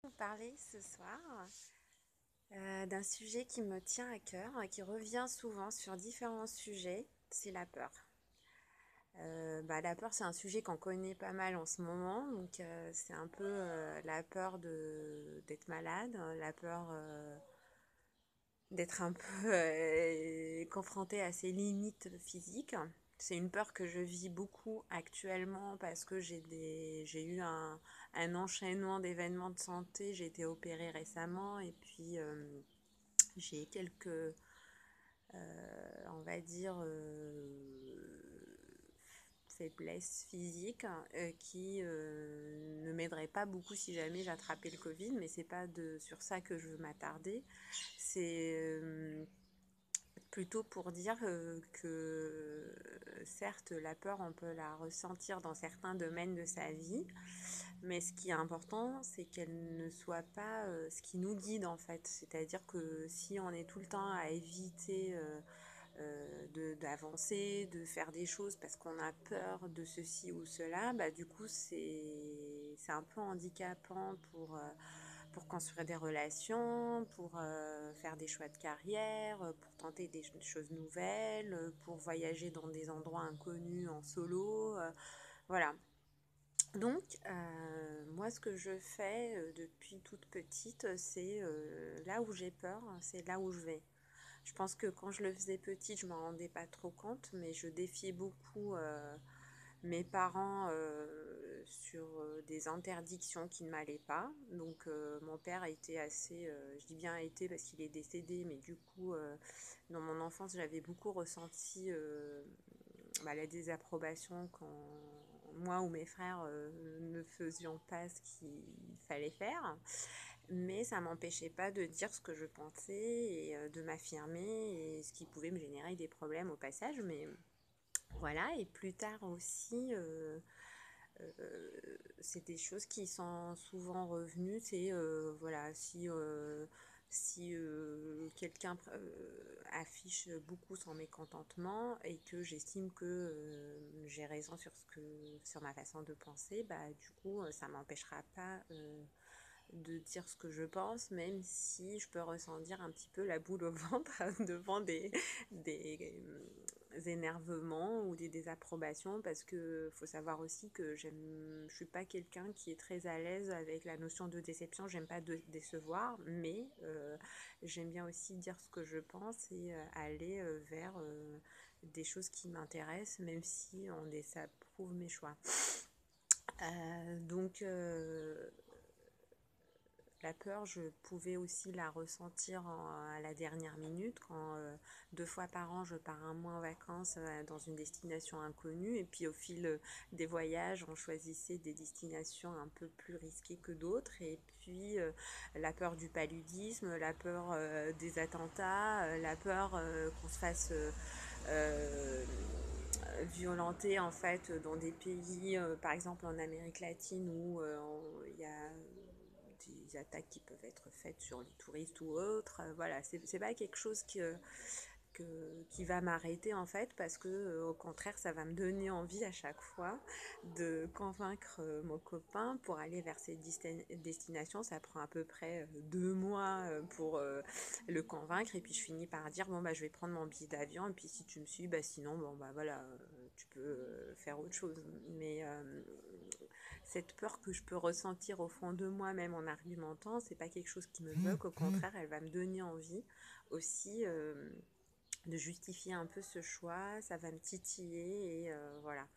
Vous parler ce soir d'un sujet qui me tient à cœur, qui revient souvent sur différents sujets, c'est la peur. La peur, c'est un sujet qu'on connaît pas mal en ce moment, donc c'est un peu la peur d'être malade, la peur d'être un peu confronté à ses limites physiques. C'est une peur que je vis beaucoup actuellement parce que j'ai eu un enchaînement d'événements de santé. J'ai été opérée récemment et puis j'ai quelques, on va dire, faiblesses physiques qui ne m'aideraient pas beaucoup si jamais j'attrapais le Covid, mais c'est pas sur ça que je veux m'attarder. C'est plutôt pour dire que certes la peur on peut la ressentir dans certains domaines de sa vie, mais ce qui est important c'est qu'elle ne soit pas ce qui nous guide en fait. C'est-à-dire que si on est tout le temps à éviter d'avancer, de faire des choses parce qu'on a peur de ceci ou cela, bah, du coup c'est un peu handicapant pour construire des relations, pour faire des choix de carrière, pour tenter des choses nouvelles, pour voyager dans des endroits inconnus en solo. Voilà. Donc, moi, ce que je fais depuis toute petite, c'est là où j'ai peur, c'est là où je vais. Je pense que quand je le faisais petite, je ne m'en rendais pas trop compte, mais je défiais beaucoup mes parents sur des interdictions qui ne m'allaient pas. Donc mon père a été assez, je dis bien a été parce qu'il est décédé, mais du coup dans mon enfance j'avais beaucoup ressenti la désapprobation quand moi ou mes frères ne faisions pas ce qu'il fallait faire. Mais ça m'empêchait pas de dire ce que je pensais et de m'affirmer et ce qui pouvait me générer des problèmes au passage. Mais voilà, et plus tard aussi, c'est des choses qui sont souvent revenues. C'est voilà, si quelqu'un affiche beaucoup son mécontentement et que j'estime que j'ai raison sur ma façon de penser, bah du coup ça m'empêchera pas de dire ce que je pense, même si je peux ressentir un petit peu la boule au ventre devant des énervements ou des désapprobations, parce que faut savoir aussi que je suis pas quelqu'un qui est très à l'aise avec la notion de déception. J'aime pas décevoir, mais j'aime bien aussi dire ce que je pense et aller vers des choses qui m'intéressent, même si on désapprouve mes choix. Donc la peur, je pouvais aussi la ressentir à la dernière minute, quand 2 fois par an, je pars un mois en vacances dans une destination inconnue. Et puis au fil des voyages, on choisissait des destinations un peu plus risquées que d'autres. Et puis la peur du paludisme, la peur des attentats, la peur qu'on se fasse euh, violenter en fait dans des pays, par exemple en Amérique latine, où il y a des attaques qui peuvent être faites sur les touristes ou autres. Voilà, c'est pas quelque chose qui va m'arrêter en fait, parce que au contraire ça va me donner envie à chaque fois de convaincre mon copain pour aller vers cette destination. Ça prend à peu près 2 mois pour le convaincre, et puis je finis par dire bon bah je vais prendre mon billet d'avion, et puis si tu me suis, bah sinon bon bah voilà, tu peux faire autre chose. Mais cette peur que je peux ressentir au fond de moi, même en argumentant, c'est pas quelque chose qui me bloque. Au contraire, elle va me donner envie aussi de justifier un peu ce choix. Ça va me titiller et voilà.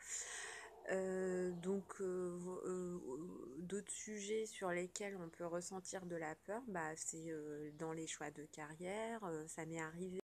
D'autres sujets sur lesquels on peut ressentir de la peur, bah, c'est dans les choix de carrière. Ça m'est arrivé